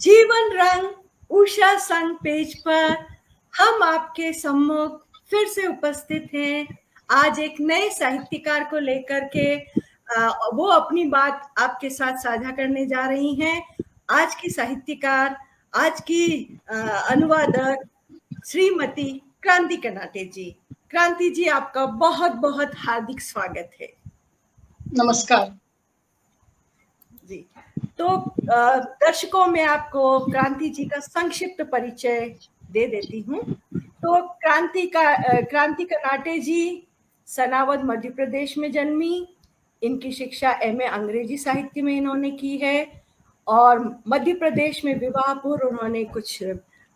जीवन रंग उषा संग पेज पर हम आपके सम्मुख फिर से उपस्थित हैं। आज एक नए साहित्यकार को लेकर के वो अपनी बात आपके साथ साझा करने जा रही हैं। आज की साहित्यकार, आज की अनुवादक श्रीमती क्रांति कनाटे जी। क्रांति जी, आपका बहुत बहुत हार्दिक स्वागत है। नमस्कार जी। तो दर्शकों में आपको क्रांति जी का संक्षिप्त परिचय दे देती हूँ। तो क्रांति कनाटे जी सनावद मध्य प्रदेश में जन्मी। इनकी शिक्षा एमए अंग्रेजी साहित्य में इन्होंने की है और मध्य प्रदेश में विवाह पूर्व उन्होंने कुछ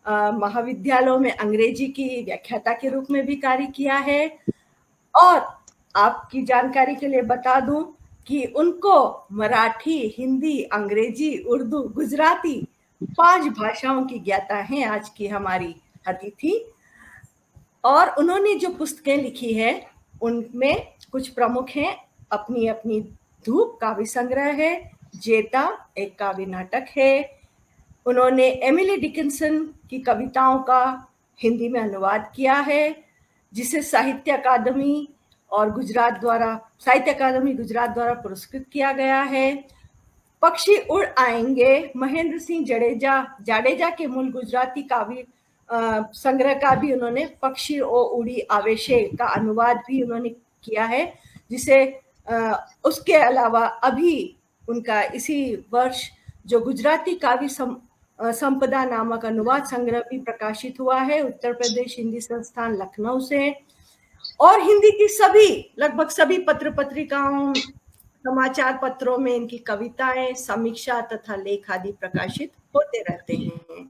महाविद्यालयों में अंग्रेजी की व्याख्याता के रूप में भी कार्य किया है। और आपकी जानकारी के लिए बता दूं कि उनको मराठी, हिंदी, अंग्रेजी, उर्दू, गुजराती 5 भाषाओं की ज्ञाता हैं आज की हमारी अतिथि। और उन्होंने जो पुस्तकें लिखी है उनमें कुछ प्रमुख हैं। अपनी अपनी धूप काव्य संग्रह है, जेता एक काव्य नाटक है। उन्होंने एमिली डिकिंसन की कविताओं का हिंदी में अनुवाद किया है, जिसे साहित्य अकादमी गुजरात द्वारा पुरस्कृत किया गया है। पक्षी उड़ आएंगे महेंद्र सिंह जाडेजा के मूल गुजराती काव्य संग्रह का भी उन्होंने पक्षी ओ उड़ी आवेशे का अनुवाद भी उन्होंने किया है, जिसे उसके अलावा अभी उनका इसी वर्ष जो गुजराती काव्य संपदा नामक अनुवाद संग्रह भी प्रकाशित हुआ है उत्तर प्रदेश हिंदी संस्थान लखनऊ से। और हिंदी की लगभग सभी पत्र पत्रिकाओं, समाचार पत्रों में इनकी कविताएं, समीक्षा तथा लेख आदि प्रकाशित होते रहते हैं।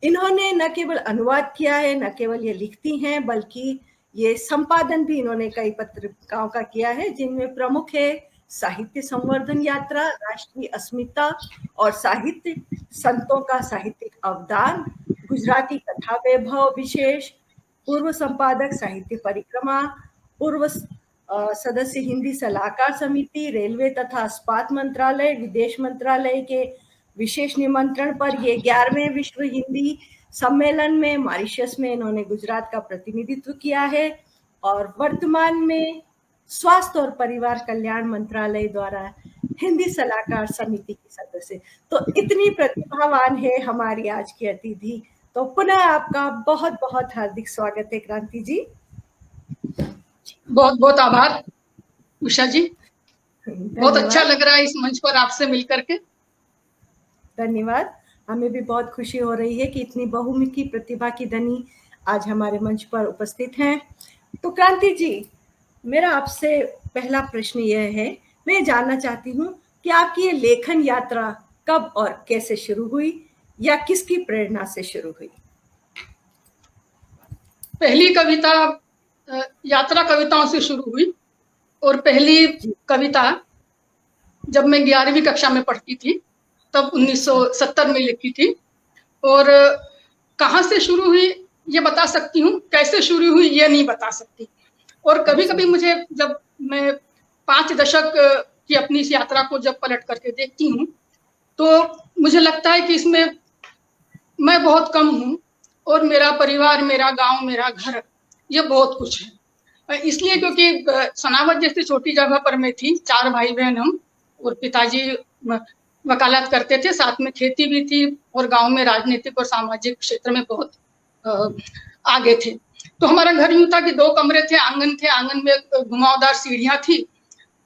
इन्होंने न केवल अनुवाद किया है, न केवल ये लिखती हैं, बल्कि ये संपादन भी इन्होंने कई पत्रिकाओं का किया है, जिनमें प्रमुख है साहित्य संवर्धन यात्रा, राष्ट्रीय अस्मिता और साहित्य, संतों का साहित्यिक अवदान, गुजराती कथा वैभव विशेष, पूर्व संपादक साहित्य परिक्रमा, पूर्व सदस्य हिंदी सलाहकार समिति, रेलवे तथा इस्पात मंत्रालय, विदेश मंत्रालय के विशेष निमंत्रण पर ये 11वें विश्व हिंदी सम्मेलन में मॉरिशस में इन्होंने गुजरात का प्रतिनिधित्व किया है और वर्तमान में स्वास्थ्य और परिवार कल्याण मंत्रालय द्वारा हिंदी सलाहकार समिति की सदस्य। तो इतनी प्रतिभावान है हमारी आज की अतिथि। तो पुनः आपका बहुत बहुत हार्दिक स्वागत है क्रांति जी। बहुत बहुत आभार उषा जी, बहुत अच्छा लग रहा है इस मंच पर आपसे मिलकर के। धन्यवाद। हमें भी बहुत खुशी हो रही है कि इतनी बहुमुखी प्रतिभा की धनी आज हमारे मंच पर उपस्थित हैं। तो क्रांति जी, मेरा आपसे पहला प्रश्न यह है, मैं जानना चाहती हूँ कि आपकी ये लेखन यात्रा कब और कैसे शुरू हुई या किसकी प्रेरणा से शुरू हुई? पहली कविता यात्रा कविताओं से शुरू हुई और पहली कविता जब मैं 11वीं कक्षा में पढ़ती थी तब 1970 में लिखी थी। और कहाँ से शुरू हुई ये बता सकती हूँ, कैसे शुरू हुई ये नहीं बता सकती। और कभी कभी मुझे, जब मैं 5 दशक की अपनी इस यात्रा को जब पलट करके देखती हूँ तो मुझे लगता है कि इसमें मैं बहुत कम हूँ और मेरा परिवार, मेरा गांव, मेरा घर, ये बहुत कुछ है। इसलिए क्योंकि सनावद जैसी छोटी जगह पर मैं थी, 4 भाई बहन हम, और पिताजी वकालत करते थे, साथ में खेती भी थी और गांव में राजनीतिक और सामाजिक क्षेत्र में बहुत आगे थे। तो हमारा घर यूं था कि 2 कमरे थे, आंगन थे, आंगन में घुमावदार सीढ़ियां थी,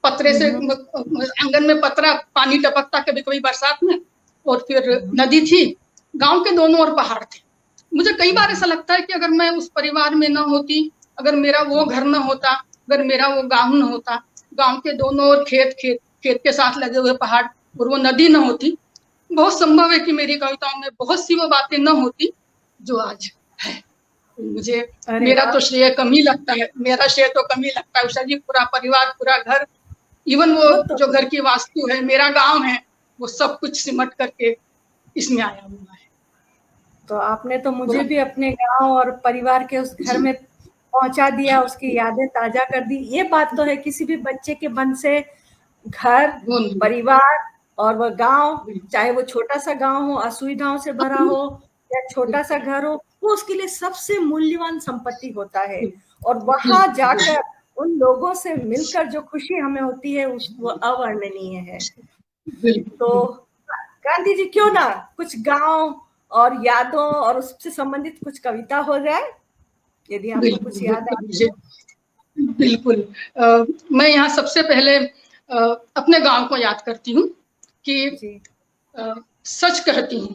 पतरे से आंगन में पतरा, पानी टपकता कभी कभी बरसात में, और फिर नदी थी, गांव के दोनों ओर पहाड़ थे। मुझे कई बार ऐसा लगता है कि अगर मैं उस परिवार में न होती, अगर मेरा वो घर न होता, अगर मेरा वो गांव न होता, गांव के दोनों ओर खेत के साथ लगे हुए पहाड़ और वो नदी न होती, बहुत संभव है कि मेरी कविताओं में बहुत सी वो बातें न होती जो आज है। मुझे मेरा तो श्रेय कम ही लगता है, मेरा श्रेय तो कम ही लगता है उषा जी। पूरा परिवार, पूरा घर, इवन वो जो घर की वास्तु है, मेरा गांव है, वो सब कुछ सिमट करके इसमें आया हुआ है। तो आपने तो मुझे भी अपने गांव और परिवार के उस घर में पहुंचा दिया, उसकी यादें ताजा कर दी। ये बात तो है, किसी भी बच्चे के मन से घर, परिवार और वह गांव, चाहे वो छोटा सा गांव हो, असुविधाओं से भरा हो, या छोटा सा घर हो, वो उसके लिए सबसे मूल्यवान संपत्ति होता है। और वहां जाकर उन लोगों से मिलकर जो खुशी हमें होती है वो अवर्णनीय है। तो गांधी जी, क्यों ना कुछ गांव और यादों और उससे संबंधित कुछ कविता हो जाए, यदि आपको कुछ याद है। बिल्कुल। मैं यहाँ सबसे पहले अपने गांव को याद करती हूँ कि सच कहती हूँ,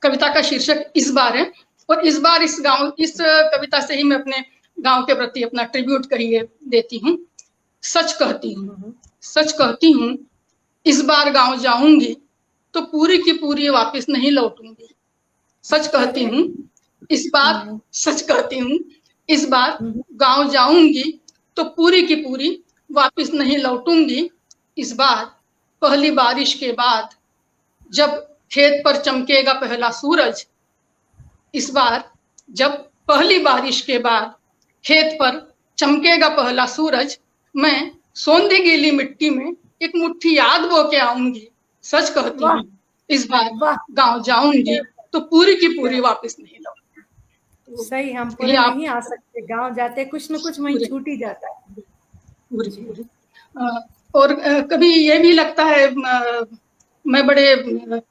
कविता का शीर्षक इस बार है। और इस बार इस कविता से ही मैं अपने गांव के प्रति अपना ट्रिब्यूट करिए देती हूँ। सच कहती हूँ, सच कहती हूँ, इस बार गांव जाऊंगी तो पूरी की पूरी वापस नहीं लौटूंगी। सच कहती हूँ इस बार, सच कहती हूँ इस बार गांव जाऊंगी तो पूरी की पूरी वापस नहीं लौटूंगी। इस बार पहली बारिश के बाद जब खेत पर चमकेगा पहला सूरज, इस बार जब पहली बारिश के बाद खेत पर चमकेगा पहला सूरज, मैं सोंधी गीली मिट्टी में एक मुट्ठी याद बो के आऊंगी। सच कहती हूँ इस बार गांव जाऊंगी तो पूरी की पूरी वापस नहीं लौटूंगी। सही, हम पूरे नहीं आ सकते, गांव जाते कुछ न कुछ वहीं छूट ही जाता है। पूरी। और कभी ये भी लगता है, मैं बड़े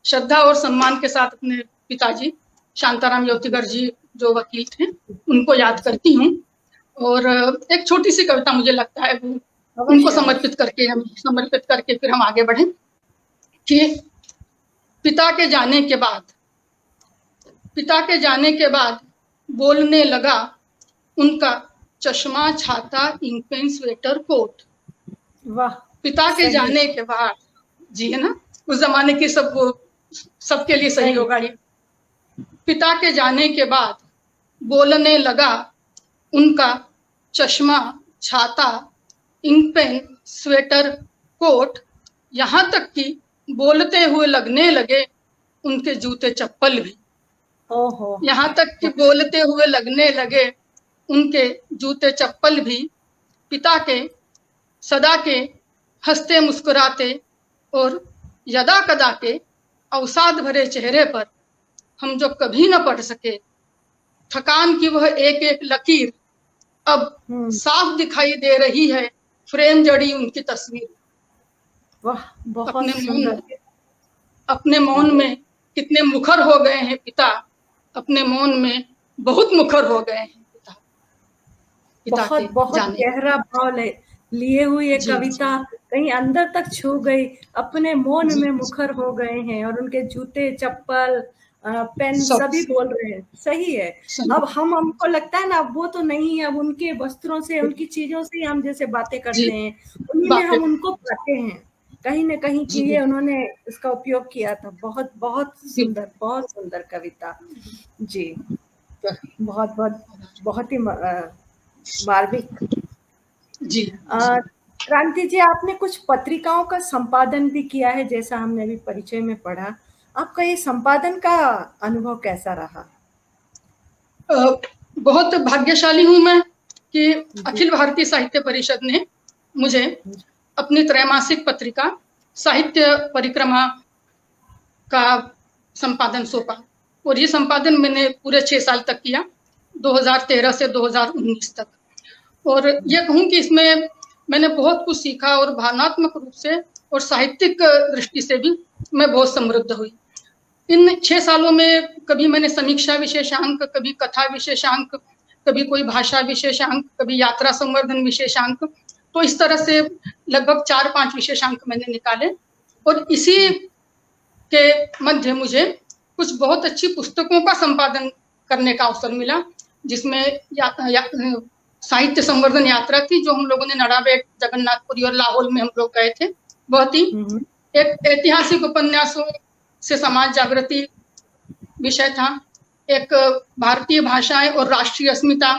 श्रद्धा और सम्मान के साथ अपने पिताजी शांताराम योतीगर जी जो वकील थे उनको याद करती हूँ। और एक छोटी सी कविता मुझे लगता है वो उनको समर्पित करके फिर हम आगे बढ़ें। कि पिता के जाने के बाद बोलने लगा उनका चश्मा, छाता, इंक पेन, स्वेटर, कोट। वाह, पिता के जाने के बाद, जी है ना, उस जमाने की सबके लिए सही होगा ये। पिता के जाने के बाद बोलने लगा उनका चश्मा, छाता, इंक पेन, स्वेटर, कोट, यहाँ तक कि बोलते हुए लगने लगे उनके जूते चप्पल भी। यहाँ तक कि बोलते हुए लगने लगे उनके जूते चप्पल भी। पिता के सदा के हंसते मुस्कुराते और यदा कदा के अवसाद भरे चेहरे पर हम जो कभी न पढ़ सके, थकान की वह एक एक लकीर अब साफ दिखाई दे रही है, फ्रेम जड़ी उनकी तस्वीर। वाह, बहुत सुंदर। अपने मौन में कितने मुखर हो गए हैं पिता, अपने मौन में बहुत मुखर हो गए हैं पिता। बहुत बहुत गहरा भाव लिए हुई ये कविता कहीं अंदर तक छू गई। अपने मौन में मुखर हो गए हैं और उनके जूते, चप्पल, पेन सभी बोल रहे हैं। सही है। अब हमको लगता है ना, अब वो तो नहीं है, अब उनके वस्त्रों से, उनकी चीजों से हम जैसे बातें करते हैं, उन्हीं में हम उनको पाते हैं कहीं न कहीं कि ये उन्होंने इसका उपयोग किया था। बहुत बहुत सुंदर कविता जी। बहुत ही मार्मिक जी। क्रांति जी, आपने कुछ पत्रिकाओं का संपादन भी किया है, जैसा हमने अभी परिचय में पढ़ा। आपका ये संपादन का अनुभव कैसा रहा? बहुत भाग्यशाली हूं मैं कि अखिल भारतीय साहित्य परिषद ने मुझे अपनी त्रैमासिक पत्रिका साहित्य परिक्रमा का संपादन सौंपा। और ये संपादन मैंने पूरे 6 साल तक किया, 2013 से 2019 तक। और ये कहूँ कि इसमें मैंने बहुत कुछ सीखा और भावनात्मक रूप से और साहित्यिक दृष्टि से भी मैं बहुत समृद्ध हुई। इन 6 सालों में कभी मैंने समीक्षा विशेषांक, कभी कथा विशेषांक, कभी कोई भाषा विशेषांक, कभी यात्रा संवर्धन विशेषांक, तो इस तरह से लगभग 4-5 विशेषांक मैंने निकाले। और इसी के मध्य मुझे कुछ बहुत अच्छी पुस्तकों का संपादन करने का अवसर मिला, जिसमें साहित्य संवर्धन यात्रा थी जो हम लोगों ने नड़ाबेट, जगन्नाथपुरी और लाहौल में हम लोग गए थे। वह थी एक ऐतिहासिक उपन्यासों से समाज जागृति विषय था, एक भारतीय भाषाएं और राष्ट्रीय अस्मिता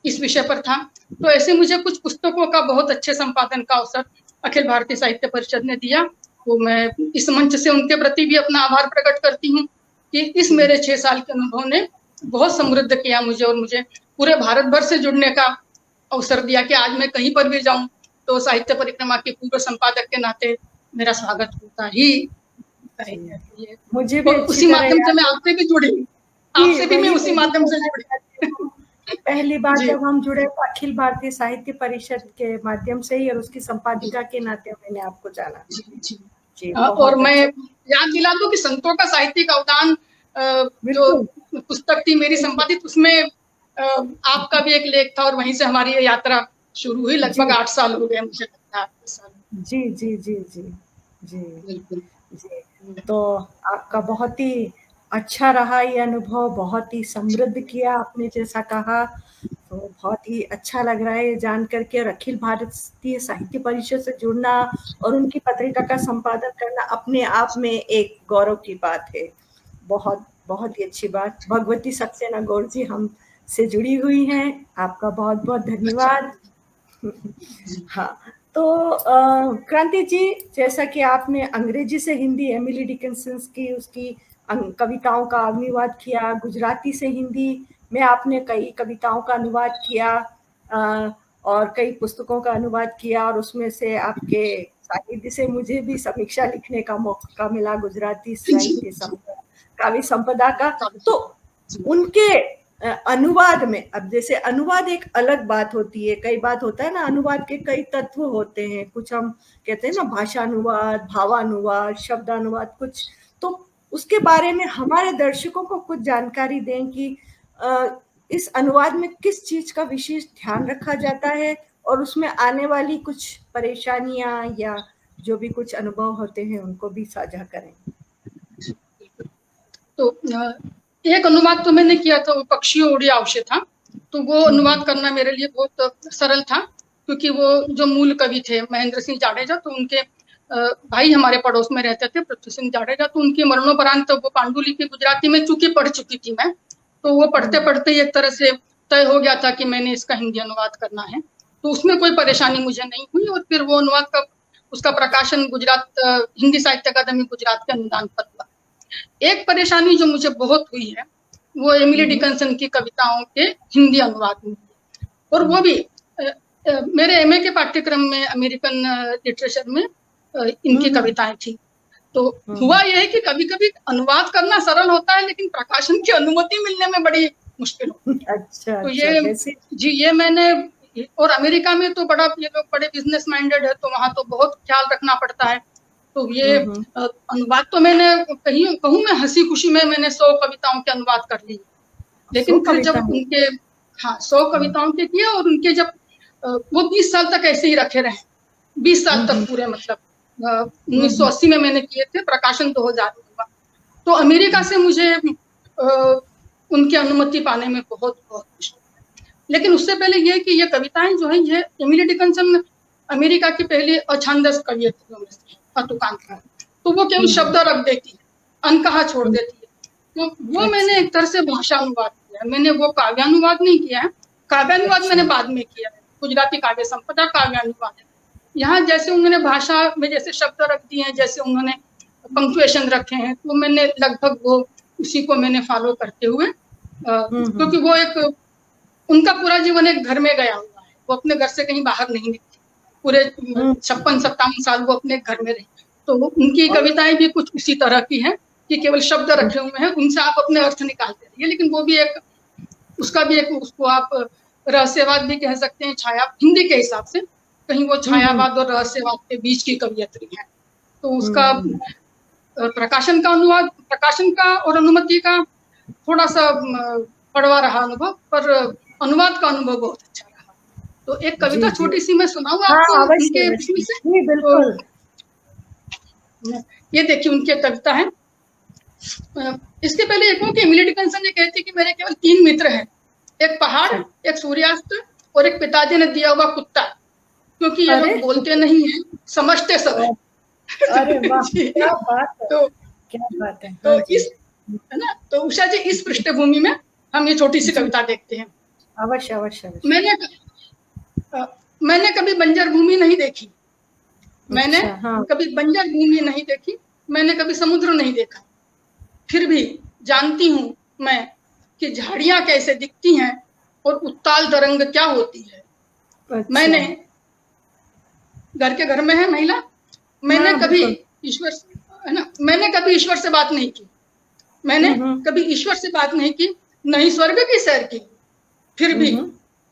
इस विषय पर था। तो ऐसे मुझे कुछ पुस्तकों का बहुत अच्छे संपादन का अवसर अखिल भारतीय साहित्य परिषद ने दिया। तो मैं इस मंच से उनके प्रति भी अपना आभार प्रकट करती हूँ कि इस मेरे 6 साल के अनुभव ने बहुत समृद्ध किया मुझे और मुझे पूरे भारत भर से जुड़ने का अवसर दिया कि आज मैं कहीं पर भी जाऊं तो साहित्य परिक्रमा के पूर्व संपादक के नाते मेरा स्वागत होता ही रहेगा। ये मुझे भी और अच्छी उसी तरह माध्यम से याद मैं आपसे भी जुड़ी, जी, आपसे भी मैं वही उसी मैं भी माध्यम से कहना जुड़ी। चाहती हूँ। पहली बार जी जब हम जुड़े तो अखिल भारतीय साहित्य परिषद के माध्यम से ही और उसकी संपादिका के नाते मैंने आपको जाना। जी जी। जी, और बहुत मैं अच्छा। याद दिला दूं कि संतों का साहित्यिक अवदान जो बिल्कुल, पुस्तक थी मेरी बिल्कुल। संपादित, उसमें आपका भी एक लेख था और वहीं से हमारी ये यात्रा शुरू हुई। लगभग जी, 8 साल हो गए मुझे लगता है, 8 साल। जी, जी, जी, जी, जी, बिल्कुल। जी। तो आपका बहुत ही अच्छा रहा ये अनुभव, बहुत ही समृद्ध किया आपने जैसा कहा, तो बहुत ही अच्छा लग रहा है ये जान कर के और अखिल भारतीय साहित्य परिषद से जुड़ना और उनकी पत्रिका का संपादन करना अपने आप में एक गौरव की बात है। बहुत, बहुत ही अच्छी बात। भगवती सक्सेना गौड़ जी हमसे जुड़ी हुई हैं, आपका बहुत-बहुत अच्छा। धन्यवाद। जी हाँ, तो क्रांति जी, जैसा कि आपने अंग्रेजी से हिंदी एमिली डिकिंसन की उसकी कविताओं का अनुवाद किया, गुजराती से हिंदी में आपने कई कविताओं का अनुवाद किया और कई पुस्तकों का अनुवाद किया और उसमें से आपके साहित्य से मुझे भी समीक्षा लिखने का मौका मिला गुजराती जी साहित्य जी। काव्य संपदा का। तो जी उनके अनुवाद में, अब जैसे अनुवाद एक अलग बात होती है, कई बात होता है ना, अनुवाद के कई तत्व होते हैं, कुछ हम कहते हैं ना भाषानुवाद, भावानुवाद, शब्दानुवाद कुछ, तो उसके बारे में हमारे दर्शकों को कुछ जानकारी दें कि इस अनुवाद में किस चीज का विशेष ध्यान रखा जाता है और उसमें आने वाली कुछ परेशानियां या जो भी कुछ अनुभव होते हैं उनको भी साझा करें। तो एक अनुवाद तो मैंने किया था, वो पक्षियों उड़ी आवश्य था। तो वो अनुवाद करना मेरे लिए बहुत सरल था, क्योंकि वो जो मूल कवि थे महेंद्र सिंह जाडेजा, तो उनके भाई हमारे पड़ोस में रहते थे, पृथ्वी सिंह जाडेजा, तो उनके मरणोपरांत वो पांडुलिपि गुजराती में चूंकि पढ़ चुकी थी मैं, तो वो पढ़ते पढ़ते ही एक तरह से तय हो गया था कि मैंने इसका हिंदी अनुवाद करना है। तो उसमें कोई परेशानी मुझे नहीं हुई और फिर वो अनुवाद का उसका प्रकाशन गुजरात हिंदी साहित्य अकादमी गुजरात के अनुदान पर हुआ। एक परेशानी जो मुझे बहुत हुई है वो एमिली डिकिंसन की कविताओं के हिंदी अनुवाद में, और वो भी मेरे एमए के पाठ्यक्रम में अमेरिकन लिटरेचर में इनकी कविताएं थी। तो हुआ यह है कि कभी कभी अनुवाद करना सरल होता है लेकिन प्रकाशन की अनुमति मिलने में बड़ी मुश्किल होती है। अच्छा, तो अच्छा, ये कैसे? जी ये मैंने, और अमेरिका में तो बड़ा ये लोग बड़े बिजनेस माइंडेड है, तो वहां तो बहुत ख्याल रखना पड़ता है। तो ये अनुवाद तो मैंने कहूँ मैं हंसी खुशी में मैंने 100 कविताओं के अनुवाद कर ली, लेकिन फिर जब उनके 100 कविताओं के किए और उनके जब वो 20 साल तक ऐसे ही रखे रहे, 20 साल तक पूरे, मतलब 1980 में मैंने किए थे, प्रकाशन 2000 में हुआ। तो अमेरिका से मुझे उनकी अनुमति पाने में बहुत बहुत मुश्किल। लेकिन उससे पहले ये कि ये कविताएं जो है, ये एमिली डिकिंसन अमेरिका की पहली अछांदस कवियत्री में से अतुकांत, तो वो केवल शब्द रख देती है, अनकहा छोड़ देती है। तो वो मैंने एक तरह से भाषा अनुवाद किया है, मैंने वो काव्यानुवाद नहीं किया है। काव्यानुवाद मैंने बाद में किया है, गुजराती काव्य संपदा काव्यानुवाद है। यहाँ जैसे उन्होंने भाषा में जैसे शब्द रख दिए हैं, जैसे उन्होंने पंक्चुएशन रखे हैं, तो मैंने लगभग वो उसी को मैंने फॉलो करते हुए, क्योंकि वो एक उनका पूरा जीवन एक घर में गया हुआ है, वो अपने घर से कहीं बाहर नहीं निकली, पूरे 56-57 साल वो अपने घर में रही। तो उनकी कविताएं भी कुछ उसी तरह की हैं कि केवल शब्द रखे हुए हैं, उनसे आप अपने अर्थ निकालते रहिए, लेकिन वो भी एक, उसका भी एक, उसको आप रहस्यवाद भी कह सकते हैं, छाया, हिंदी के हिसाब से कहीं वो छायावाद और रहस्यवाद के बीच की कवियत्री है। तो उसका प्रकाशन का और अनुमति का थोड़ा सा कड़वा रहा अनुभव, पर अनुवाद का अनुभव बहुत अच्छा रहा। तो एक कविता छोटी सी मैं सुनाऊंगा आपको उनके इसमें से। बिल्कुल। ये देखिए उनकी कविता है। इसके पहले एक कि एमिली डिकिंसन ये कहती कि मेरे केवल 3 मित्र हैं, एक पहाड़, एक सूर्यास्त और एक पिताजी ने दिया हुआ कुत्ता, क्योंकि ये लोग बोलते नहीं है, समझते सब है। अरे वाह, क्या बात है, क्या बात है। तो इस, है ना, तो उषा जी इस पृष्ठभूमि में हम ये छोटी सी कविता देखते हैं। अवश्य अवश्य। मैंने कभी बंजर भूमि नहीं देखी, मैंने कभी बंजर भूमि नहीं देखी, मैंने कभी समुद्र नहीं देखा, फिर भी जानती हूँ मैं कि झाड़ियां कैसे दिखती हैं और उत्ताल तरंग क्या होती है। मैंने घर के घर में है महिला, मैंने हाँ, कभी बिल्कुल। ईश्वर, है ना, मैंने कभी ईश्वर से बात नहीं की, मैंने कभी ईश्वर से बात नहीं की, नहीं स्वर्ग की सैर की। फिर भी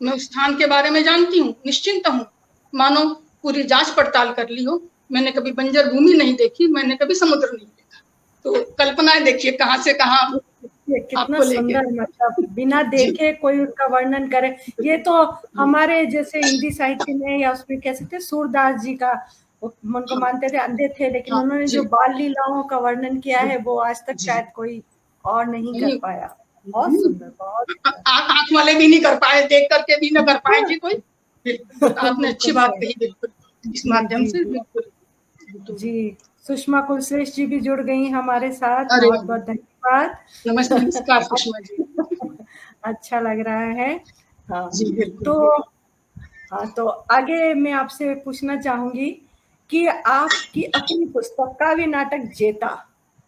मैं उस स्थान के बारे में जानती हूँ, निश्चिंत हूँ, मानो पूरी जांच पड़ताल कर ली हो। मैंने कभी बंजर भूमि नहीं देखी, मैंने कभी समुद्र नहीं देखा। तो कल्पनाएं देखिए कहाँ से कहाँ ये कितना आपको लेके। सुंदर, मतलब बिना जी देखे कोई उनका वर्णन करे। ये तो हमारे जैसे हिंदी साहित्य में या उसमें कह सकते हैं सूरदास जी का, उनको हाँ मानते थे अंधे थे, लेकिन हाँ उन्होंने जो जी बाल लीलाओं का वर्णन किया है वो आज तक जी शायद कोई और नहीं कर नहीं, पाया। बहुत सुंदर, बहुत सुंदर। आंख वाले भी नहीं कर पाए, देख करके भी ना कर पाए जी कोई। बिल्कुल आपने अच्छी बिल्कुल बात सही। कही, बिल्कुल इस जी माध्यम जी से, जी बिल्कुल बिल्कुल। जी। सुषमा कुलश्रेष्ठ जी भी जुड़ गई हमारे साथ, अरे बहुत बहुत धन्यवाद। नमस्कार सुषमा जी। अच्छा लग रहा है। हाँ, जी बिल्कुल। तो हाँ, तो आगे मैं आपसे पूछना चाहूंगी कि आपकी अपनी पुस्तक काव्य नाटक जेता,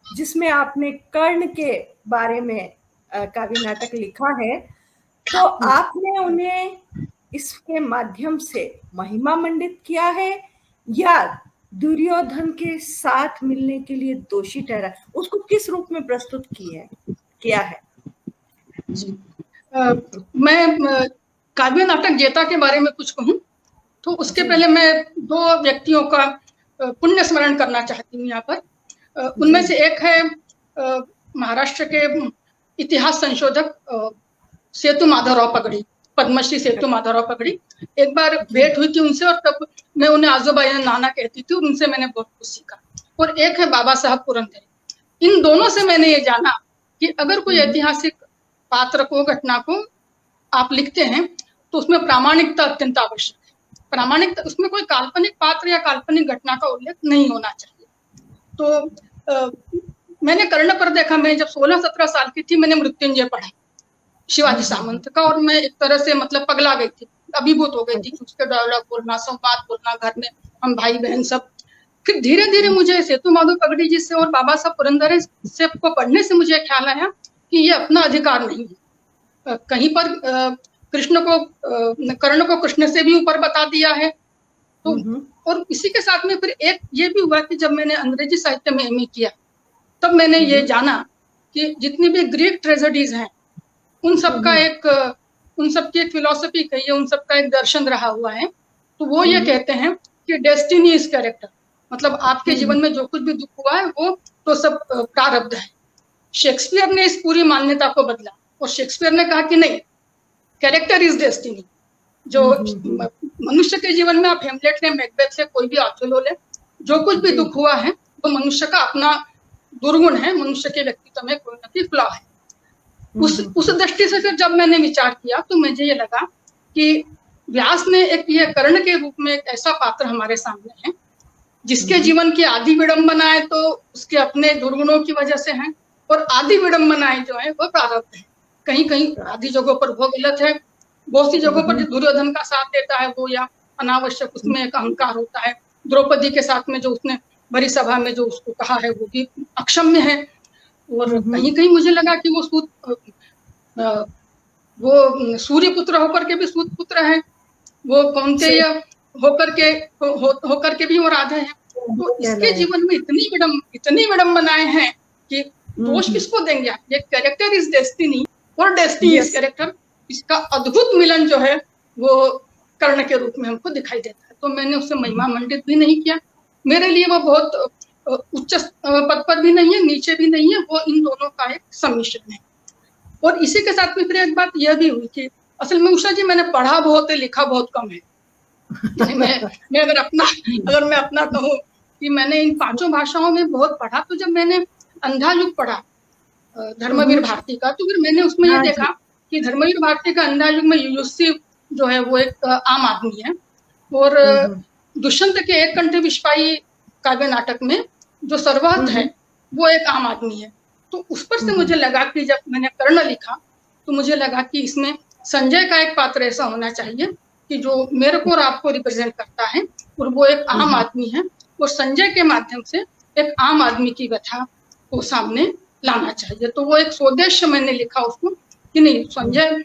जिसमें आपने कर्ण के बारे में काव्य नाटक लिखा है, तो आपने उन्हें इसके माध्यम से महिमा मंडित किया है या दुर्योधन के साथ मिलने के लिए दोषी ठहरा, उसको किस रूप में प्रस्तुत किया है? जी मैं काव्य नाटक जेता के बारे में कुछ कहूँ तो उसके जी पहले मैं दो व्यक्तियों का पुण्य स्मरण करना चाहती हूँ यहाँ पर। जी उनमें से एक है महाराष्ट्र के इतिहास संशोधक सेतु माधवराव पगड़ी, पद्मश्री सेतु माधवराव पगड़ी। एक बार भेंट हुई थी उनसे और तब मैं उन्हें आजोबाई नाना कहती थी और उनसे मैंने बहुत कुछ सीखा। और एक है बाबा साहब पुरंदरे। इन दोनों से मैंने ये जाना कि अगर कोई ऐतिहासिक पात्र को, घटना को आप लिखते हैं तो उसमें प्रामाणिकता अत्यंत आवश्यक है। प्रामाणिकता, उसमें कोई काल्पनिक पात्र या काल्पनिक घटना का उल्लेख नहीं होना चाहिए। तो मैंने कर्ण पर देखा, मैं जब 16-17 साल की थी मैंने मृत्युंजय पढ़ा शिवाजी सामंत का, और मैं एक तरह से मतलब पगला गई थी, अभिभूत हो गई थी। उसके डायलॉग बोलना, संवाद बोलना, घर में हम भाई बहन सब। फिर धीरे धीरे मुझे सेतु माधव पगड़ी जी से और बाबा साहब पुरंदरे से को पढ़ने से मुझे ख्याल आया कि ये अपना अधिकार नहीं है। कहीं पर कृष्ण को, कर्ण को कृष्ण से भी ऊपर बता दिया है। तो और इसी के साथ में फिर एक ये भी हुआ कि जब मैंने अंग्रेजी साहित्य में एमए किया तब मैंने ये जाना कि जितनी भी ग्रीक ट्रेजेडीज हैं उन सब का एक, उन सब की एक फिलॉसफी कही है, उन सब का एक दर्शन रहा हुआ है। तो वो ये कहते हैं कि डेस्टिनी इज कैरेक्टर, मतलब आपके जीवन में जो कुछ भी दुख हुआ है वो तो सब प्रारब्ध है। शेक्सपियर ने इस पूरी मान्यता को बदला और शेक्सपियर ने कहा कि नहीं, कैरेक्टर इज डेस्टिनी। जो मनुष्य के जीवन में, आप हेमलेट ले, मैकबेथ ले, कोई भी ऑथेलो ले, जो कुछ भी दुख हुआ है वो मनुष्य का अपना दुर्गुण है, मनुष्य के व्यक्तित्व में कोई ना कोई फ्लॉ है। उस दृष्टि से फिर जब मैंने विचार किया तो मुझे ये लगा कि व्यास ने एक ये कर्ण के रूप में एक ऐसा पात्र हमारे सामने है जिसके जीवन की आधी विडंबनाएं तो उसके अपने दुर्गुणों की वजह से हैं और आधी विडंबनाएं जो है वो प्रारब्ध है। कहीं कहीं आधी जगहों पर वो गलत है, बहुत सी जगहों पर जो दुर्योधन का साथ देता है वो या अनावश्यक उसमें एक अहंकार होता है। द्रौपदी के साथ में जो उसने बड़ी सभा में जो उसको कहा है वो भी अक्षम्य है। और कहीं कहीं मुझे लगा कि वो सूर्य पुत्र होकर के भी सूत पुत्र है, वो कौन्तेय होकर के भी वो राधा है। तो इसके जीवन में इतनी विडंबनाएं हैं कि दोष किसको देंगे आप? ये कैरेक्टर इज डेस्टिनी और डेस्टिनी इज कैरेक्टर, इसका अद्भुत मिलन जो है वो कर्ण के रूप में हमको दिखाई देता है। तो मैंने उससे महिमा मंडित भी नहीं किया। मेरे लिए वो बहुत उच्च पद पर भी नहीं है, नीचे भी नहीं है, वो इन दोनों का एक सम्मिश्रण है। और इसी के साथ में फिर एक बात यह भी हुई कि असल में उषा जी मैंने पढ़ा बहुत है, लिखा बहुत कम है। मैं अगर मैं अपना कहूँ कि मैंने इन 5 भाषाओं में बहुत पढ़ा, तो जब मैंने अंधा युग पढ़ा धर्मवीर भारती का, तो फिर मैंने उसमें ये देखा कि धर्मवीर भारती का अंधा युग में युयुत्सु जो है वो एक आम आदमी है और दुष्यंत के एक कंठ विश्वाई काव्य नाटक में जो सर्वहत है वो एक आम आदमी है। तो उस पर से मुझे लगा कि जब मैंने कर्ण लिखा तो मुझे लगा कि इसमें संजय का एक पात्र ऐसा होना चाहिए कि जो मेरे को और आपको रिप्रेजेंट करता है और वो एक आम आदमी है और संजय के माध्यम से एक आम आदमी की व्यथा को सामने लाना चाहिए। तो वो एक स्वदेश्य मैंने लिखा उसको कि नहीं, संजय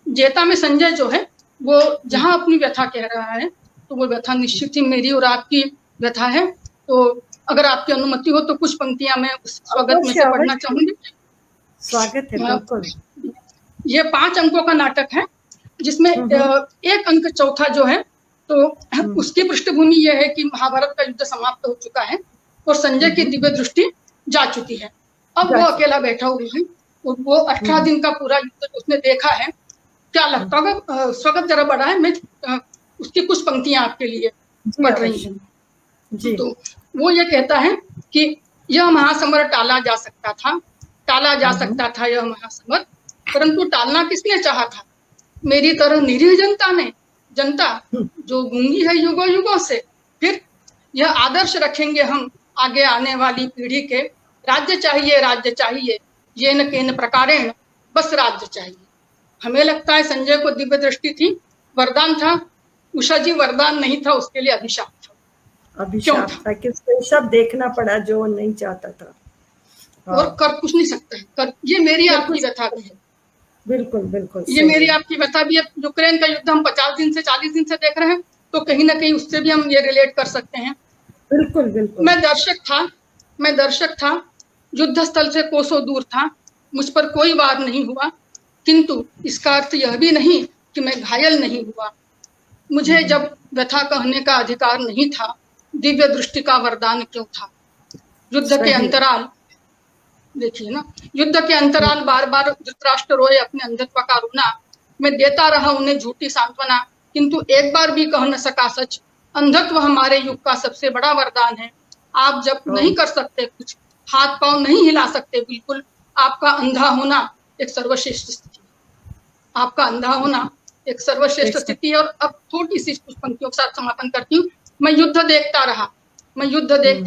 जेता में संजय जो है वो जहां अपनी व्यथा कह रहा है तो वो व्यथा निश्चित ही मेरी और आपकी व्यथा है। तो अगर आपकी अनुमति हो तो कुछ पंक्तियां मैं उस स्वगत में से पढ़ना चाहूंगी। स्वागत है, बिल्कुल। ये 5 अंकों का नाटक है, जिसमें एक अंक चौथा जो है, तो उसकी पृष्ठभूमि यह है कि महाभारत का युद्ध समाप्त हो चुका है और संजय की दिव्य दृष्टि जा चुकी है। अब वो अकेला बैठा हुआ है और वो 18 दिन का पूरा युद्ध उसने देखा है। क्या लगता होगा? स्वगत जरा बड़ा है, मैं उसकी कुछ पंक्तियां आपके लिए पढ़ रही हूँ। तो वो ये कहता है कि यह महासमर टाला जा सकता था, टाला जा सकता था यह महासमर, परंतु टालना किसने चाहा था? मेरी तरह निरीह जनता जो गूंगी है युगों युगों से। फिर यह आदर्श रखेंगे हम आगे आने वाली पीढ़ी के, राज्य चाहिए येन केन प्रकारेण, बस राज्य चाहिए। हमें लगता है संजय को दिव्य दृष्टि थी, वरदान था। उषा जी वरदान नहीं था, उसके लिए अभिशाप था। अभिशाप था कि उसको सब देखना पड़ा जो नहीं चाहता था और कर कुछ नहीं सकता है। ये मेरी आपकी व्यथा भी है। बिल्कुल बिल्कुल, ये मेरी आपकी व्यथा भी है। यूक्रेन का युद्ध हम 50 दिन से 40 दिन से देख रहे हैं, तो कहीं ना कहीं उससे भी हम ये रिलेट कर सकते हैं। बिल्कुल बिल्कुल। मैं दर्शक था, युद्ध स्थल से कोसों दूर था, मुझ पर कोई वार नहीं हुआ, किंतु इसका अर्थ यह भी नहीं कि मैं घायल नहीं हुआ। मुझे जब व्यथा कहने का अधिकार नहीं था, दिव्य दृष्टि का वरदान क्यों था? युद्ध के अंतराल देखिए ना, युद्ध के अंतराल बार बार धृतराष्ट्र रोए अपने अंधत्व का रुना, मैं देता रहा उन्हें झूठी सांत्वना, किंतु एक बार भी कह न सका सच। अंधत्व हमारे युग का सबसे बड़ा वरदान है। आप जब नहीं कर सकते कुछ, हाथ पांव नहीं हिला सकते बिल्कुल, आपका अंधा होना एक सर्वश्रेष्ठ स्थिति है। आपका अंधा होना एक सर्वश्रेष्ठ स्थिति है। और अब थोड़ी सी कुछ पंक्तियों के साथ समापन करती हूँ। मैं युद्ध देखता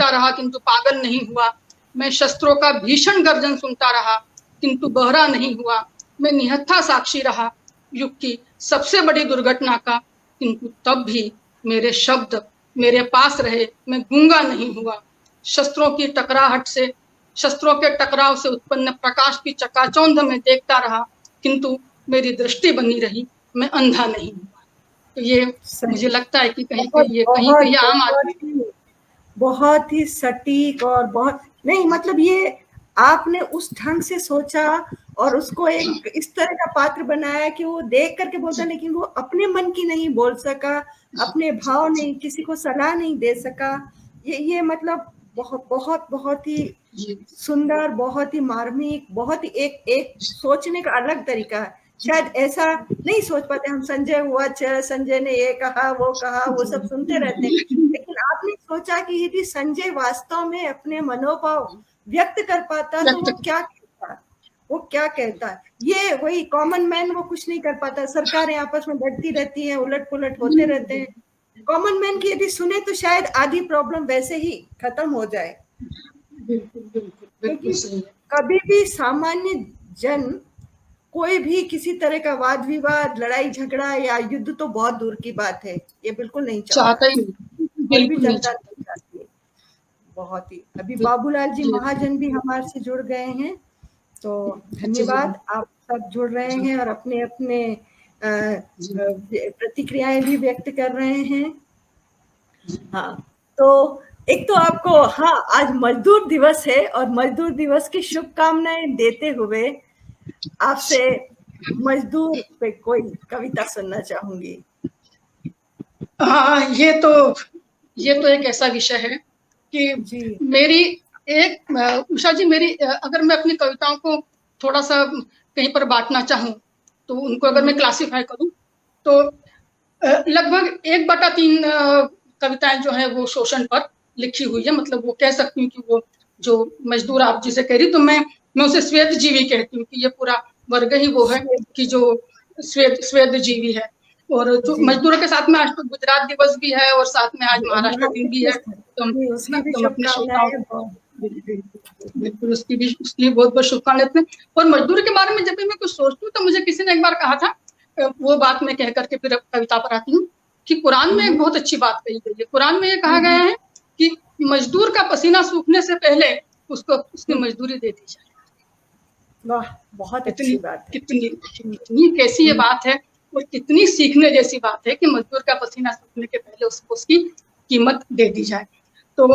रहा किंतु पागल नहीं हुआ। मैं शस्त्रों का भीषण गर्जन सुनता रहा किंतु बहरा नहीं हुआ। मैं निहत्था साक्षी रहा युग की सबसे बड़ी दुर्घटना का, किंतु तब भी मेरे शब्द मेरे पास रहे, मैं गूंगा नहीं हुआ। शस्त्रों के टकराव से उत्पन्न प्रकाश की चकाचौंध में देखता रहा, किंतु मेरी दृष्टि बनी रही, मैं अंधा नहीं हुआ। तो ये मुझे लगता है कि कहीं आम आदमी बहुत ही सटीक और बहुत नहीं, मतलब ये आपने उस ढंग से सोचा और उसको एक इस तरह का पात्र बनाया कि वो देख करके बोलता, लेकिन वो अपने मन की नहीं बोल सका, अपने भाव नहीं, किसी को सलाह नहीं दे सका। ये मतलब बहुत बहुत बहुत ही सुंदर, बहुत ही मार्मिक, बहुत ही एक सोचने का अलग तरीका है। शायद ऐसा नहीं सोच पाते हम। संजय हुआ, संजय ने ये कहा वो सब सुनते रहते हैं, लेकिन आपने सोचा कि यदि संजय वास्तव में अपने मनोभाव व्यक्त कर पाता तो वो क्या कहता है। ये वही कॉमन मैन, वो कुछ नहीं कर पाता। सरकारें आपस में लड़ती रहती हैं, उलट पुलट होते रहते हैं। कॉमन मैन की यदि सुने तो शायद आधी प्रॉब्लम वैसे ही खत्म हो जाए। क्योंकि कभी भी सामान्य जन कोई भी किसी तरह का वाद विवाद, लड़ाई झगड़ा या युद्ध तो बहुत दूर की बात है, ये बिल्कुल नहीं चाहता ही, बिल्कुल जनता नहीं चाहती है। बहुत ही अभी बाबूलाल जी महाजन भी हमारे से जुड़ गए हैं, तो धन्यवाद। आप सब जुड़ रहे हैं और अपने अपने प्रतिक्रियाएं भी व्यक्त कर रहे हैं। हाँ, तो एक तो आपको आज मजदूर दिवस है और मजदूर दिवस की शुभकामनाएं देते हुए आपसे मजदूर पे कोई कविता सुनना चाहूंगी। हाँ, ये तो एक ऐसा विषय है कि मेरी उषा जी, अगर मैं अपनी कविताओं को थोड़ा सा कहीं पर बांटना चाहूँ, तो उनको अगर मैं क्लासिफाई करूँ तो लगभग 1/3 कविताएं जो है वो शोषण पर लिखी हुई है। मतलब वो कह सकती हूँ कि वो जो मजदूर आप जिसे कह रही, तो मैं उसे स्वेद जीवी कहती हूँ कि ये पूरा वर्ग ही वो है कि जो स्वेद जीवी है। और जो मजदूरों के साथ में आज तो गुजरात दिवस भी है और साथ में आज महाराष्ट्र दिन भी है, तो अपने श्रोताओं बिल्कुल उसकी बहुत बहुत शुभकामनाएं देते हैं। और मजदूर के बारे में जब भी मैं कुछ सोचती हूँ तो मुझे किसी ने एक बार कहा था, वो बात मैं कह करके फिर कविता पर आती हूँ, कि कुरान में एक बहुत अच्छी बात कही गई है। कुरान में ये कहा गया है कि मजदूर का पसीना सूखने से पहले उसको उसकी मजदूरी दे दी जाए। वाह, बहुत अच्छी बात है। कितनी कैसी ये बात है और कितनी सीखने जैसी बात है कि मजदूर का पसीना सूखने के पहले उसको उसकी कीमत दे दी जाए। तो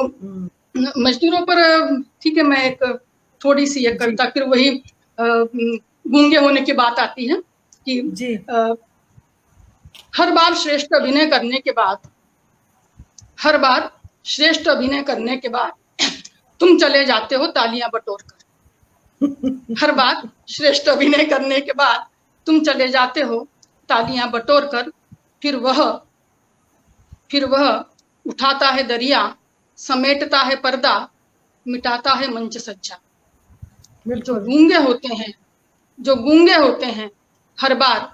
मजदूरों पर ठीक है, मैं एक थोड़ी सी एक कविता, फिर वही गूंगे होने की बात आती है कि जी हर बार श्रेष्ठ अभिनय करने के बाद, हर बार श्रेष्ठ अभिनय करने के बाद तुम चले जाते हो तालियां बटोर कर। हर बार श्रेष्ठ अभिनय करने के बाद तुम चले जाते हो तालियां बटोर कर। फिर वह उठाता है दरिया, समेटता है पर्दा, मिटाता है मंच सज्जा। जो गूंगे होते हैं, जो गूंगे होते हैं, हर बार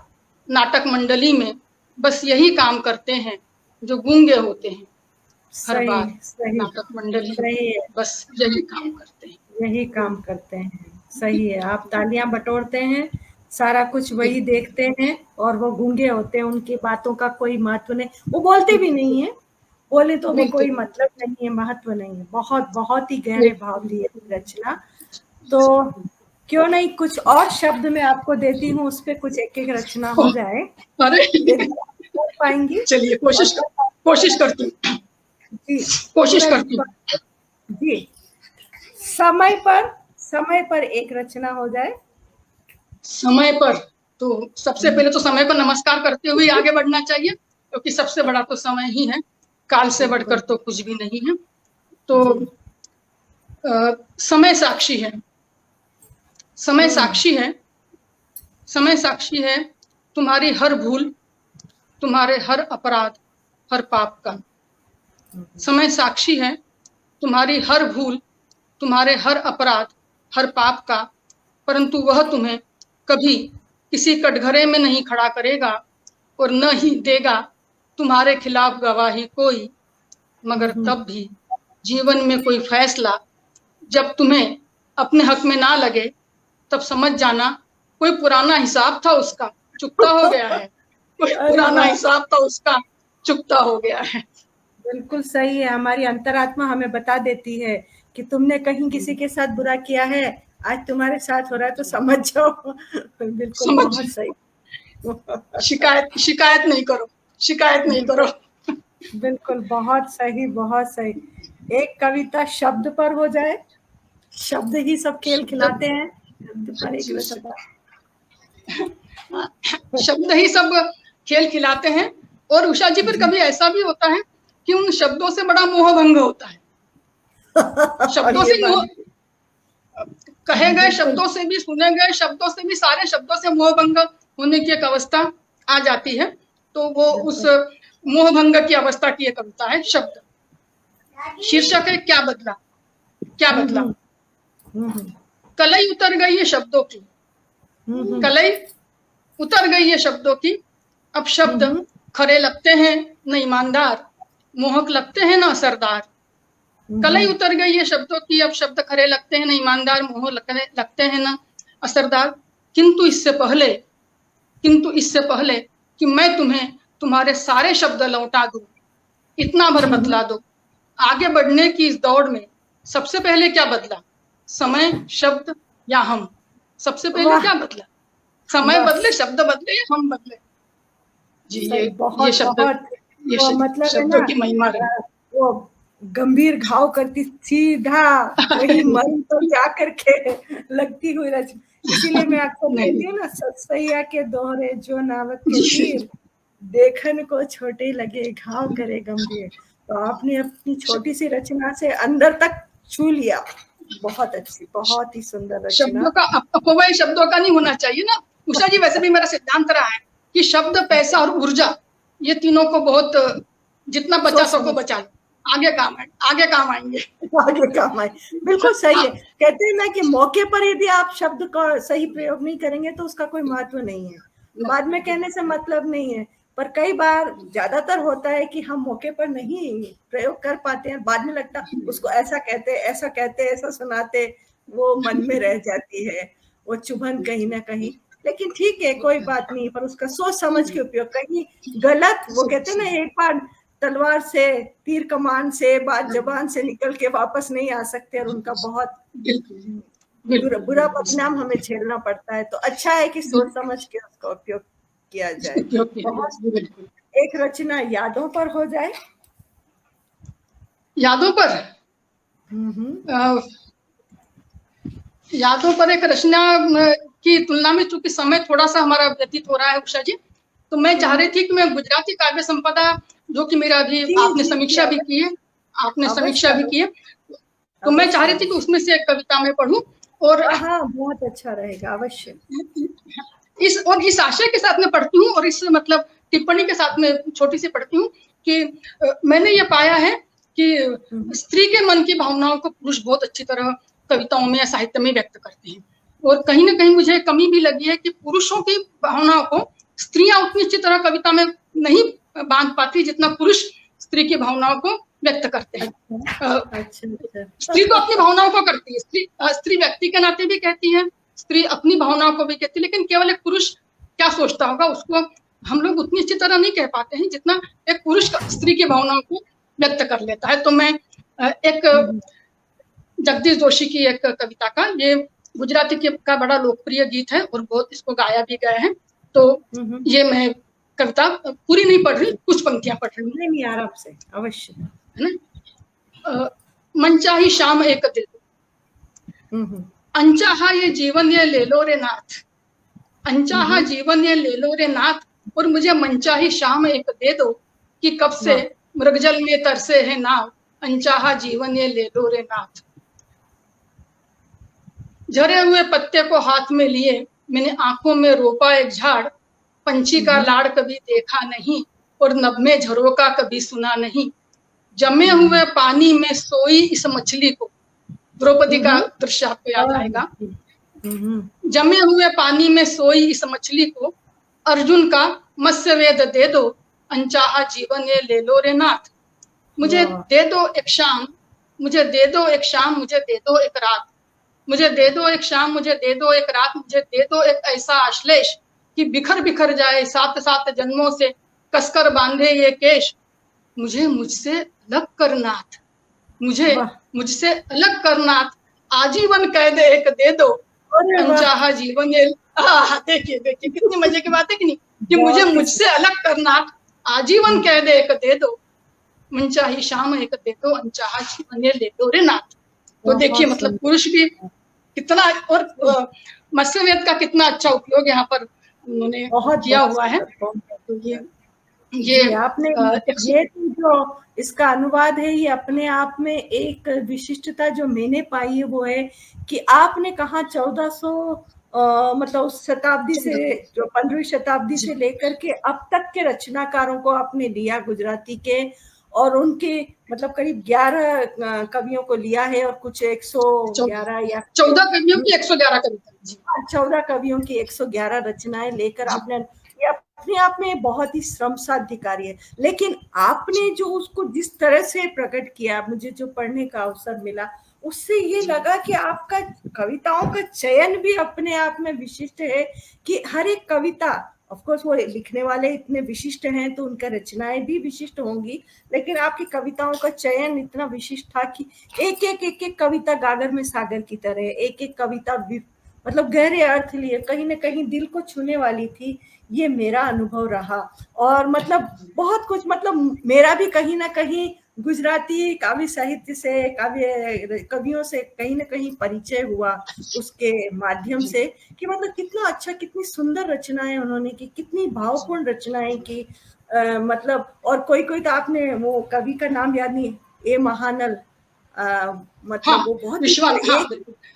नाटक मंडली में बस यही काम करते हैं जो गूंगे होते हैं। हर बार नाटक मंडली में बस यही काम करते हैं, यही काम करते हैं। सही है, आप तालियां बटोरते हैं, सारा कुछ वही देखते हैं, और वो गूंगे होते हैं, उनकी बातों का कोई महत्व नहीं, वो बोलते भी नहीं है, बोले तो भी कोई मतलब नहीं है, महत्व नहीं है। बहुत बहुत ही गहरे भाव दिए रचना। तो क्यों नहीं कुछ और शब्द मैं आपको देती हूँ, उस पर कुछ एक एक रचना हो जाए। अरे पाएंगी? चलिए कोशिश करती हूँ जी, कोशिश करती हूँ जी। समय पर एक रचना हो जाए। समय पर, तो सबसे पहले तो समय पर नमस्कार करते हुए आगे बढ़ना चाहिए, क्योंकि सबसे बड़ा तो समय ही है, काल से बढ़कर तो कुछ भी नहीं है। तो समय साक्षी है, समय साक्षी है, समय साक्षी है तुम्हारी हर भूल, तुम्हारे हर अपराध, हर पाप का। समय साक्षी है तुम्हारी हर भूल, तुम्हारे हर अपराध, हर पाप का, परंतु वह तुम्हें कभी किसी कटघरे में नहीं खड़ा करेगा और न ही देगा तुम्हारे खिलाफ गवाही कोई। मगर तब भी जीवन में कोई फैसला जब तुम्हें अपने हक में ना लगे, तब समझ जाना कोई पुराना हिसाब था उसका चुकता हो गया है, कोई पुराना हिसाब था उसका चुकता हो गया है। बिल्कुल सही है, हमारी अंतरात्मा हमें बता देती है कि तुमने कहीं किसी के साथ बुरा किया है, आज तुम्हारे साथ हो रहा है, तो समझ जाओ। बिल्कुल बहुत सही। शिकायत नहीं करो, शिकायत नहीं करो। बिल्कुल बहुत सही, बहुत सही। एक कविता शब्द पर हो जाए, शब्द ही सब खेल खिलाते हैं। शब्द ही सब खेल खिलाते हैं। और उषा जी, पर कभी ऐसा भी होता है कि उन शब्दों से बड़ा मोह भंग होता है। शब्दों से कहे गए शब्दों से भी, सुने गए शब्दों से भी, सारे शब्दों से मोह भंग होने की एक अवस्था आ जाती है। तो वो उस मोह भंग की अवस्था की एक कविता है शब्द। शीर्षक है क्या बदला, क्या बदला। कलई उतर गई है शब्दों की, कलई उतर गई है शब्दों की, अब शब्द खरे लगते हैं न ईमानदार, मोहक लगते हैं ना असरदार। कलई उतर गई है शब्दों की, अब शब्द खरे लगते हैं न ईमानदार, मोह लगते हैं ना असरदार। किंतु इससे पहले कि मैं तुम्हें तुम्हारे सारे शब्द लौटा दूं, इतना भर बदला दो। आगे बढ़ने की इस दौड़ में सबसे पहले क्या बदला, समय, शब्द या हम? सबसे पहले क्या बदला, समय बदले, शब्द बदले या हम बदले? जी ये शब्द, ये मतलब शब्दों की महिमा है। वो गंभीर घाव करती सीधा वही मन तो जा करके लगती हुई रचना। इसीलिए मैं आपको कहती हूँ ना, सतसैया के दोहरे जो नावक के तीर, देखन को छोटे लगे घाव करे गंभीर। तो आपने अपनी छोटी सी रचना से अंदर तक छू लिया। बहुत अच्छी, बहुत ही सुंदर रचना। शब्दों का अपव्यय शब्दों का नहीं होना चाहिए ना उषा जी। वैसे भी मेरा सिद्धांत रहा है कि शब्द, पैसा और ऊर्जा, ये तीनों को बहुत, जितना बचा सको बचा लो, आगे काम आएंगे, आगे काम आए। बिल्कुल सही है। कहते हैं ना कि मौके पर यदि आप शब्द का सही प्रयोग नहीं करेंगे तो उसका कोई महत्व नहीं है, बाद में कहने से मतलब नहीं है। पर कई बार, ज्यादातर होता है कि हम मौके पर नहीं प्रयोग कर पाते हैं, बाद में लगता उसको ऐसा कहते, ऐसा कहते, ऐसा सुनाते, वो मन में रह जाती है वो चुभन कहीं ना कहीं। लेकिन ठीक है, कोई बात नहीं, पर उसका सोच समझ के उपयोग। कहीं गलत, वो कहते हैं ना, एक बार तलवार से, तीर कमान से, बात जबान से निकल के वापस नहीं आ सकते, और उनका बहुत बुरा परिणाम हमें झेलना पड़ता है। तो अच्छा है कि सोच समझ के उसका उपयोग किया जाए। एक रचना यादों पर हो जाए। यादों पर यादों पर एक रचना की तुलना में चूंकि समय थोड़ा सा हमारा व्यतीत हो रहा है उषा जी, तो मैं चाह रही थी कि मैं गुजराती काव्य संपदा, जो कि मेरा अभी आपने समीक्षा भी की है, तो मैं चाह रही थी कि उसमें से एक कविता मैं पढ़ूं, और हाँ बहुत अच्छा रहेगा, अवश्य। इस आशय के साथ में पढ़ती हूँ, और इस मतलब टिप्पणी के साथ में छोटी सी पढ़ती हूँ कि मैंने ये पाया है कि स्त्री के मन की भावनाओं को पुरुष बहुत अच्छी तरह कविताओं में या साहित्य में व्यक्त करते हैं, और कहीं ना कहीं मुझे कमी भी लगी है कि पुरुषों की भावनाओं को स्त्रियां उतनी अच्छी तरह कविता में नहीं बांध पाती जितना पुरुष स्त्री की भावनाओं को व्यक्त करते हैं। स्त्री तो अपनी भावनाओं को करती है, स्त्री व्यक्ति के नाते भी कहती है, स्त्री अपनी भावनाओं को भी कहती है, लेकिन केवल एक पुरुष क्या सोचता होगा उसको हम लोग उतनी अच्छी तरह नहीं कह पाते हैं जितना एक पुरुष स्त्री की भावनाओं को व्यक्त कर लेता है। तो मैं एक जगदीश जोशी की एक कविता का, ये गुजराती का बड़ा लोकप्रिय गीत है और बहुत इसको गाया भी गया है, तो ये मैं कविता पूरी नहीं पढ़ रही, कुछ पंक्तियां पढ़ रही हूँ। नहीं आराम से, अवश्य, है ना। मनचाही शाम एक दे दो, अनचाहा ये जीवन ये ले लो रे नाथ, अनचाहा जीवन ये ले लो रे नाथ, और मुझे मनचाही शाम एक दे दो, कि कब से मृगजल में तरसे है नाव, अनचाहा जीवन ये ले लो रे नाथ। झरे हुए पत्ते को हाथ में लिए मैंने आंखों में रोपा एक झाड़, पंछी का लाड़ कभी देखा नहीं और नगमे झरोका कभी सुना नहीं, जमे हुए पानी में सोई इस मछली को, द्रौपदी का दृश्य आपको याद आएगा, जमे हुए पानी में सोई इस मछली को, अर्जुन का मत्स्य वेद दे दो, अनचाहा जीवन ये ले लो रे नाथ। मुझे दे दो एक शाम, मुझे दे दो एक शाम, मुझे दे दो एक रात, मुझे दे दो एक शाम, मुझे दे दो एक रात, मुझे दे दो एक ऐसा आश्लेष कि बिखर बिखर जाए 7 जन्मों से कसकर बांधे ये केश, मुझे मुझसे अलग कर नाथ, मुझे मुझसे अलग कर नाथ, आजीवन कैद एक दे दो, अनचाहा जीवन ये। देखिए देखिए कितनी मजे की बात है कि नहीं, कि मुझे मुझसे अलग कर नाथ, आजीवन कैद एक दे दो, मनचाही शाम एक दे दो, अनचाहा जीवन ये ले दो रे नाथ। तो देखिए मतलब पुरुष भी कितना, और मत्स्यवेद का कितना अच्छा उपयोग यहाँ पर उन्होंने किया हुआ है। तो ये आपने ये जो इसका अनुवाद है, ये अपने आप में एक विशिष्टता जो मैंने पाई है वो है कि आपने कहा 1400 मतलब उस शताब्दी से, जो 15वीं शताब्दी से लेकर के अब तक के रचनाकारों को आपने लिया गुजराती के, और उनके मतलब करीब 11 कवियों को लिया है, और कुछ 111 या 14 कवियों की 111 कविता, 14 कवियों की 111 रचनाएं लेकर आपने, ये अपने आप में बहुत ही श्रम साध्य कार्य है, लेकिन आपने जो उसको जिस तरह से प्रकट किया, मुझे जो पढ़ने का अवसर मिला, उससे ये लगा कि आपका कविताओं का चयन भी अपने आप में विशिष्ट है, कि हर एक कविता, ऑफ कोर्स वो लिखने वाले इतने विशिष्ट हैं तो उनका रचनाएं भी विशिष्ट होंगी, लेकिन आपकी कविताओं का चयन इतना विशिष्ट था कि एक एक कविता गागर में सागर की तरह, एक एक कविता मतलब गहरे अर्थ लिए, कहीं ना कहीं दिल को छूने वाली थी, ये मेरा अनुभव रहा। और मतलब बहुत कुछ, मतलब मेरा भी कहीं ना कहीं गुजराती काव्य साहित्य से, कवियों से कहीं ना कहीं परिचय हुआ उसके माध्यम से, कि मतलब कितना अच्छा, कितनी सुंदर रचनाएं उन्होंने की, कितनी भावपूर्ण रचनाएं की, मतलब। और कोई तो आपने वो कवि का नाम याद नहीं, ए महानल, मतलब वो बहुत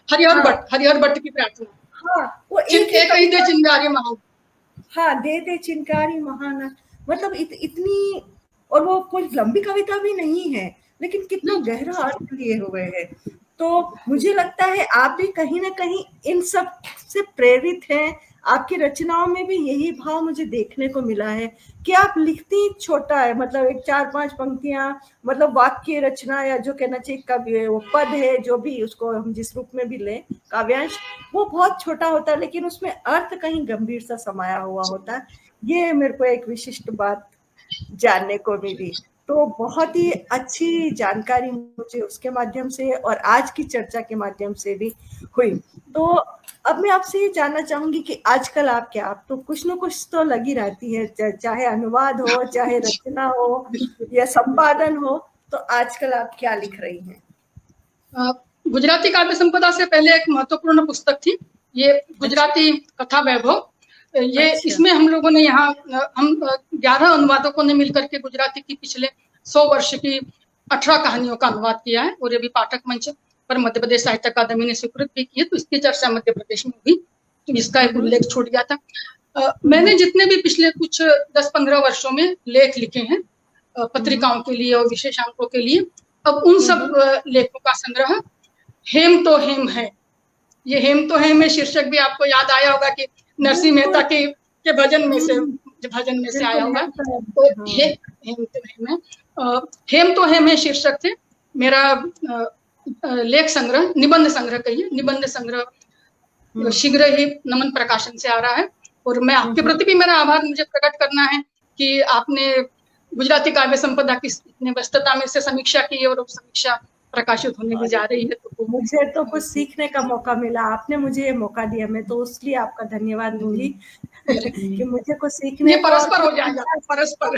हरिहर भट्ट की प्रार्थना, वो एक दे चिंगारी महान, दे चिंगारी महान, मतलब इतनी, और वो कोई लंबी कविता भी नहीं है, लेकिन कितना गहरा अर्थ लिए हुए है। तो मुझे लगता है आप भी कहीं ना कहीं इन सब से प्रेरित हैं, आपकी रचनाओं में भी यही भाव मुझे देखने को मिला है कि आप लिखती छोटा है, मतलब एक 4-5 पंक्तियां, मतलब वाक्य रचना, या जो कहना चाहिए कवि वो पद है, जो भी उसको हम जिस रूप में भी लें, काव्यांश, वो बहुत छोटा होता है, लेकिन उसमें अर्थ कहीं गंभीर सा समाया हुआ होता है। ये मेरे को एक विशिष्ट बात जानने को मिली। तो बहुत ही अच्छी जानकारी मुझे उसके माध्यम से और आज की चर्चा के माध्यम से भी हुई। तो अब मैं आपसे ये जानना चाहूंगी कि आजकल आप तो कुछ न कुछ तो लगी रहती है, चाहे अनुवाद हो, चाहे रचना हो या संपादन हो, तो आजकल आप क्या लिख रही हैं? गुजराती काव्य संपदा से पहले एक महत्वपूर्ण पुस्तक थी, ये गुजराती कथा वैभव। ये इसमें हम लोगों ने यहाँ हम 11 अनुवादकों ने मिलकर के गुजराती की पिछले 100 वर्ष की 18 कहानियों का अनुवाद किया है, और ये भी पाठक मंच पर मध्य प्रदेश साहित्य अकादमी ने स्वीकृत भी की है, तो इसकी चर्चा मध्य प्रदेश में हुई, तो इसका एक उल्लेख छूट गया था। मैंने जितने भी पिछले कुछ 10-15 वर्षों में लेख लिखे हैं पत्रिकाओं के लिए और विशेषांकों के लिए, अब उन सब लेखों का संग्रह हेम तो हेम है। ये हेम तो हेम में शीर्षक भी आपको याद आया होगा कि नरसिंह मेहता के भजन में से आया होगा। तो हेम तो हेम है, हेम तो हेम है शीर्षक थे मेरा लेख संग्रह, निबंध संग्रह कहिए, निबंध संग्रह शीघ्र ही नमन प्रकाशन से आ रहा है। और मैं आपके प्रति भी मेरा आभार मुझे प्रकट करना है कि आपने गुजराती काव्य संपदा की इतने व्यस्तता में से समीक्षा की और समीक्षा प्रकाशित होने की जा रही है, तो मुझे तो कुछ सीखने का मौका मिला, आपने मुझे ये मौका दिया, मैं तो उसके लिए आपका धन्यवाद दूंगी कि मुझे कुछ सीखने को परस्पर हो जाएगा, परस्पर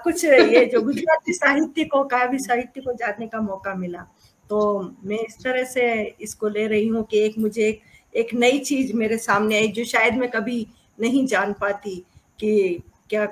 कुछ ये जो गुजराती साहित्य को, काव्य साहित्य को जानने का मौका मिला, तो मैं इस तरह से इसको ले रही हूँ कि एक नई चीज मेरे सामने आई जो शायद मैं कभी नहीं जान पाती कि